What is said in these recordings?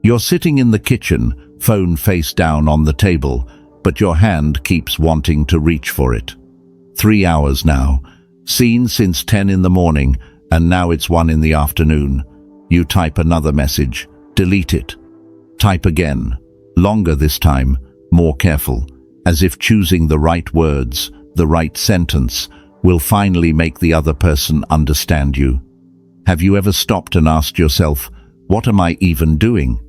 You're sitting in the kitchen, phone face down on the table, but your hand keeps wanting to reach for it. 3 hours now, seen since 10 in the morning, and now it's 1 in the afternoon. You type another message, delete it. Type again, longer this time, more careful, as if choosing the right words, the right sentence, will finally make the other person understand you. Have you ever stopped and asked yourself, what am I even doing?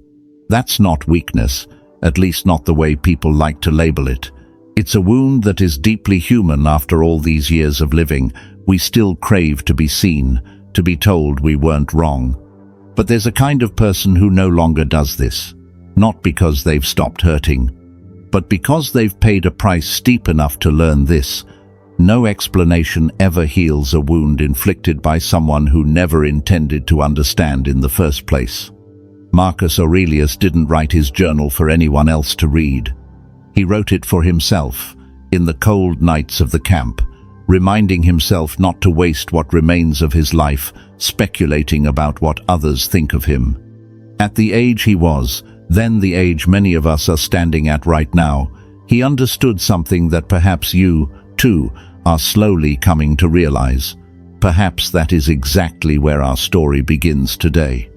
That's not weakness, at least not the way people like to label it. It's a wound that is deeply human. After all these years of living, we still crave to be seen, to be told we weren't wrong. But there's a kind of person who no longer does this, not because they've stopped hurting, but because they've paid a price steep enough to learn this. No explanation ever heals a wound inflicted by someone who never intended to understand in the first place. Marcus Aurelius didn't write his journal for anyone else to read. He wrote it for himself, in the cold nights of the camp, reminding himself not to waste what remains of his life speculating about what others think of him. At the age he was, then the age many of us are standing at right now, he understood something that perhaps you, too, are slowly coming to realize. Perhaps that is exactly where our story begins today.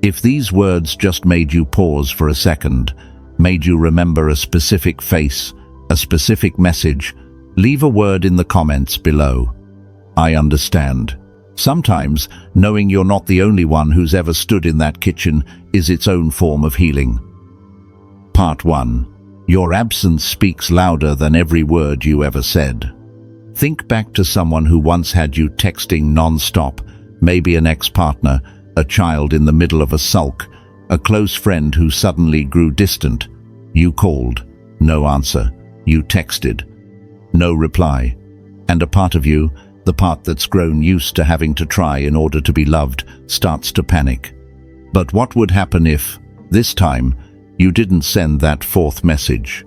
If these words just made you pause for a second, made you remember a specific face, a specific message, leave a word in the comments below. I understand. Sometimes, knowing you're not the only one who's ever stood in that kitchen is its own form of healing. Part 1. Your absence speaks louder than every word you ever said. Think back to someone who once had you texting non-stop, maybe an ex-partner, a child in the middle of a sulk, a close friend who suddenly grew distant. You called, no answer. You texted, no reply. And a part of you, the part that's grown used to having to try in order to be loved, starts to panic. But what would happen if, this time, you didn't send that fourth message?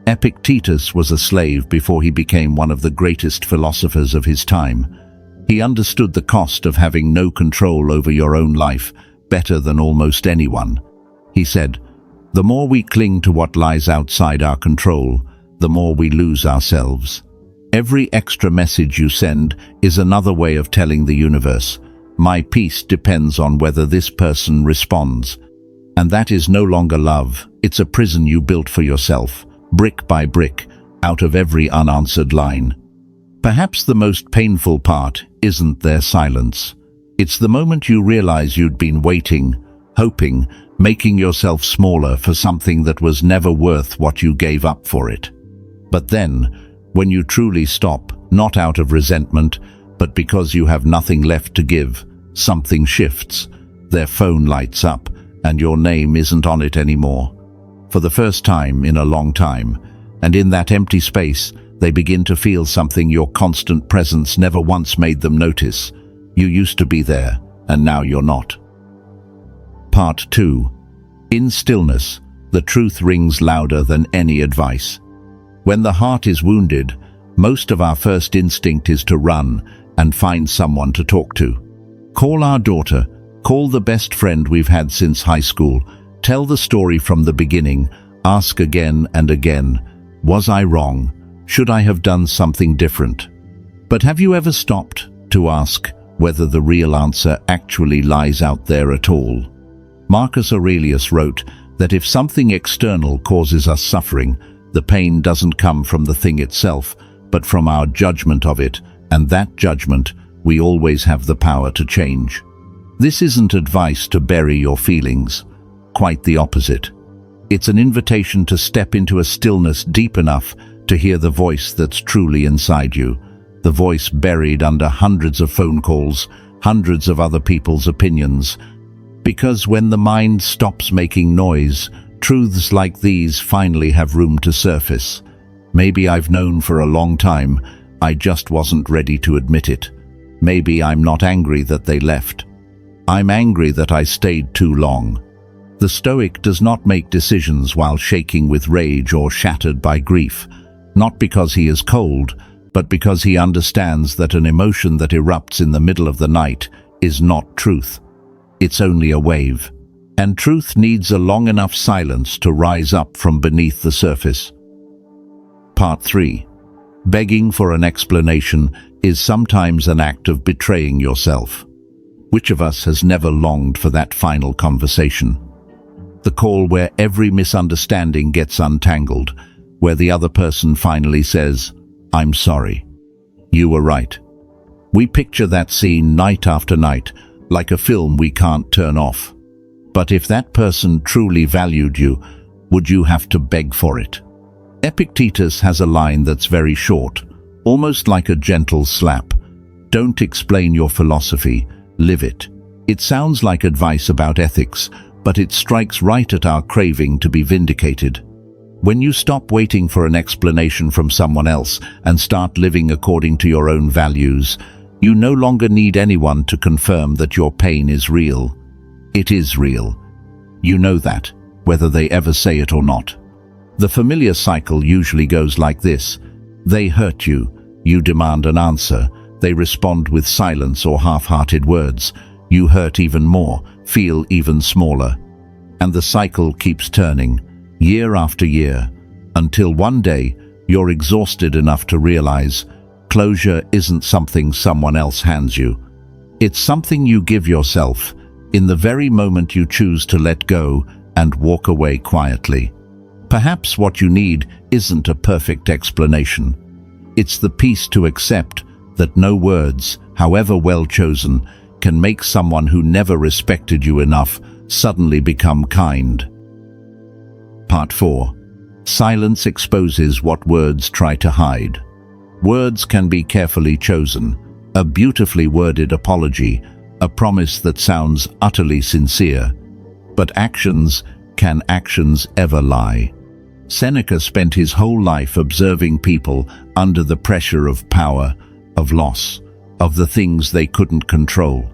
Epictetus was a slave before he became one of the greatest philosophers of his time. He understood the cost of having no control over your own life better than almost anyone. He said, "The more we cling to what lies outside our control, the more we lose ourselves." Every extra message you send is another way of telling the universe, my peace depends on whether this person responds. And that is no longer love, it's a prison you built for yourself, brick by brick, out of every unanswered line. Perhaps the most painful part isn't their silence. It's the moment you realize you'd been waiting, hoping, making yourself smaller for something that was never worth what you gave up for it. But then, when you truly stop, not out of resentment, but because you have nothing left to give, something shifts. Their phone lights up, and your name isn't on it anymore. For the first time in a long time, and in that empty space, they begin to feel something your constant presence never once made them notice. You used to be there, and now you're not. Part 2. In stillness, the truth rings louder than any advice. When the heart is wounded, most of our first instinct is to run and find someone to talk to. Call our daughter, call the best friend we've had since high school, tell the story from the beginning, ask again and again, was I wrong? Should I have done something different? But have you ever stopped to ask whether the real answer actually lies out there at all? Marcus Aurelius wrote that if something external causes us suffering, the pain doesn't come from the thing itself, but from our judgment of it, and that judgment we always have the power to change. This isn't advice to bury your feelings, quite the opposite. It's an invitation to step into a stillness deep enough to hear the voice that's truly inside you, the voice buried under hundreds of phone calls, hundreds of other people's opinions. Because when the mind stops making noise, truths like these finally have room to surface. Maybe I've known for a long time, I just wasn't ready to admit it. Maybe I'm not angry that they left. I'm angry that I stayed too long. The Stoic does not make decisions while shaking with rage or shattered by grief, not because he is cold, but because he understands that an emotion that erupts in the middle of the night is not truth. It's only a wave. And truth needs a long enough silence to rise up from beneath the surface. Part 3. Begging for an explanation is sometimes an act of betraying yourself. Which of us has never longed for that final conversation? The call where every misunderstanding gets untangled, where the other person finally says, "I'm sorry. You were right." We picture that scene night after night, like a film we can't turn off. But if that person truly valued you, would you have to beg for it? Epictetus has a line that's very short, almost like a gentle slap. Don't explain your philosophy, live it. It sounds like advice about ethics, but it strikes right at our craving to be vindicated. When you stop waiting for an explanation from someone else and start living according to your own values, you no longer need anyone to confirm that your pain is real. It is real. You know that, whether they ever say it or not. The familiar cycle usually goes like this. They hurt you. You demand an answer. They respond with silence or half-hearted words. You hurt even more, feel even smaller. And the cycle keeps turning, year after year, until one day you're exhausted enough to realize closure isn't something someone else hands you. It's something you give yourself, in the very moment you choose to let go and walk away quietly. Perhaps what you need isn't a perfect explanation. It's the peace to accept that no words, however well chosen, can make someone who never respected you enough suddenly become kind. Part 4. Silence exposes what words try to hide. Words can be carefully chosen, a beautifully worded apology, a promise that sounds utterly sincere. But can actions ever lie? Seneca spent his whole life observing people under the pressure of power, of loss, of the things they couldn't control.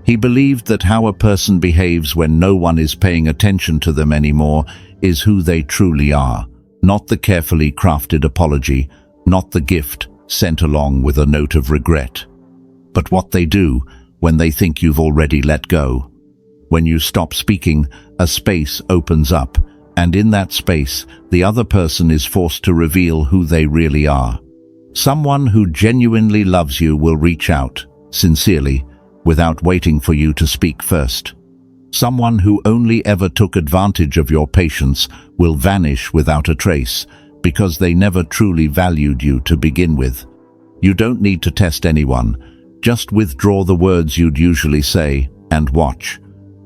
He believed that how a person behaves when no one is paying attention to them anymore is who they truly are, not the carefully crafted apology, not the gift sent along with a note of regret. But what they do when they think you've already let go. When you stop speaking, a space opens up, and in that space, the other person is forced to reveal who they really are. Someone who genuinely loves you will reach out, sincerely, without waiting for you to speak first. Someone who only ever took advantage of your patience will vanish without a trace, because they never truly valued you to begin with. You don't need to test anyone. Just withdraw the words you'd usually say and watch.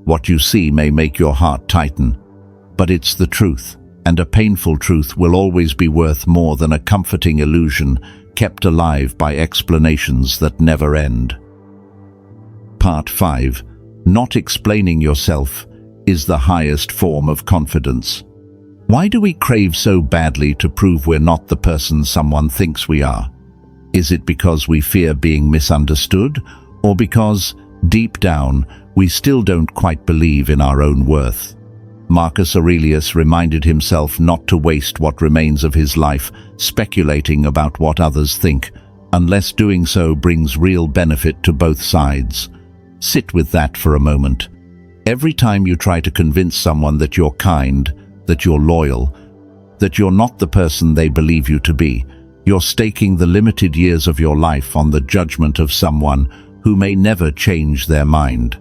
What you see may make your heart tighten, but it's the truth, and a painful truth will always be worth more than a comforting illusion kept alive by explanations that never end. Part 5. Not explaining yourself is the highest form of confidence. Why do we crave so badly to prove we're not the person someone thinks we are? Is it because we fear being misunderstood, or because, deep down, we still don't quite believe in our own worth? Marcus Aurelius reminded himself not to waste what remains of his life speculating about what others think, unless doing so brings real benefit to both sides. Sit with that for a moment. Every time you try to convince someone that you're kind, that you're loyal, that you're not the person they believe you to be, you're staking the limited years of your life on the judgment of someone who may never change their mind.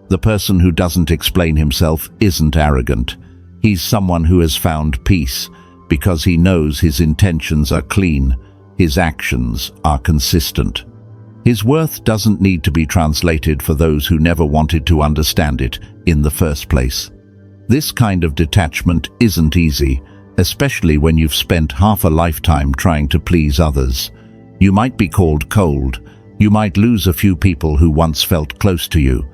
The person who doesn't explain himself isn't arrogant. He's someone who has found peace because he knows his intentions are clean, his actions are consistent. His worth doesn't need to be translated for those who never wanted to understand it in the first place. This kind of detachment isn't easy, especially when you've spent half a lifetime trying to please others. You might be called cold. You might lose a few people who once felt close to you.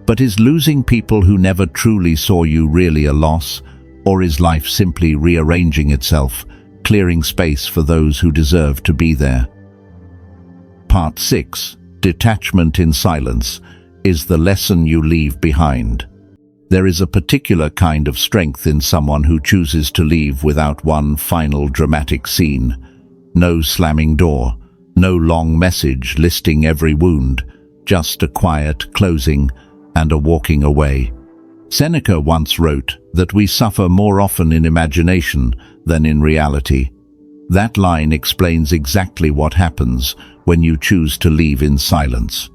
But is losing people who never truly saw you really a loss? Or is life simply rearranging itself, clearing space for those who deserve to be there? Part 6. Detachment in silence is the lesson you leave behind. There is a particular kind of strength in someone who chooses to leave without one final dramatic scene. No slamming door, no long message listing every wound, just a quiet closing and a walking away. Seneca once wrote that we suffer more often in imagination than in reality. That line explains exactly what happens when you choose to leave in silence.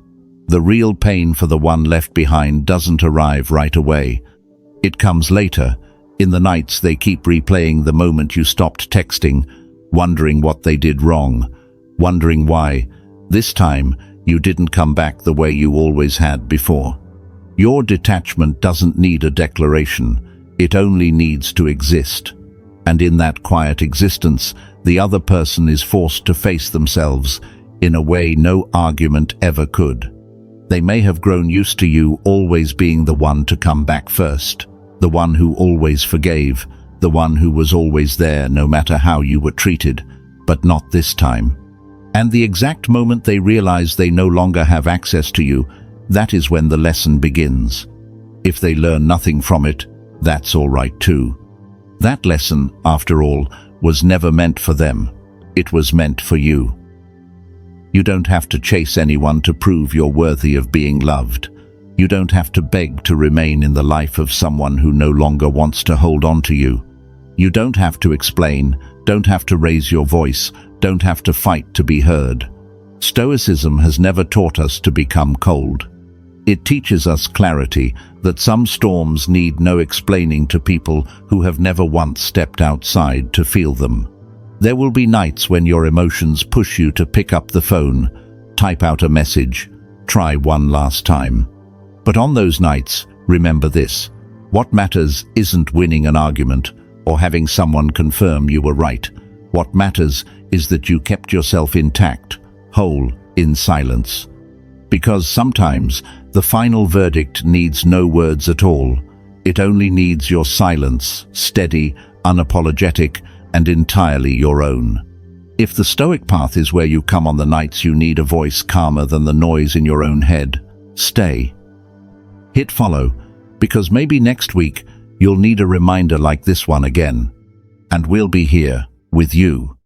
The real pain for the one left behind doesn't arrive right away. It comes later. In the nights they keep replaying the moment you stopped texting, wondering what they did wrong, wondering why, this time, you didn't come back the way you always had before. Your detachment doesn't need a declaration, it only needs to exist. And in that quiet existence, the other person is forced to face themselves in a way no argument ever could. They may have grown used to you always being the one to come back first, the one who always forgave, the one who was always there no matter how you were treated, but not this time. And the exact moment they realize they no longer have access to you, that is when the lesson begins. If they learn nothing from it, that's all right too. That lesson, after all, was never meant for them. It was meant for you. You don't have to chase anyone to prove you're worthy of being loved. You don't have to beg to remain in the life of someone who no longer wants to hold on to you. You don't have to explain, don't have to raise your voice, don't have to fight to be heard. Stoicism has never taught us to become cold. It teaches us clarity, that some storms need no explaining to people who have never once stepped outside to feel them. There will be nights when your emotions push you to pick up the phone, type out a message, try one last time. But on those nights, remember this: what matters isn't winning an argument or having someone confirm you were right. What matters is that you kept yourself intact, whole, in silence. Because sometimes the final verdict needs no words at all. It only needs your silence, steady, unapologetic, and entirely your own. If the Stoic path is where you come on the nights you need a voice calmer than the noise in your own head, stay. Hit follow, because maybe next week you'll need a reminder like this one again. And we'll be here, with you.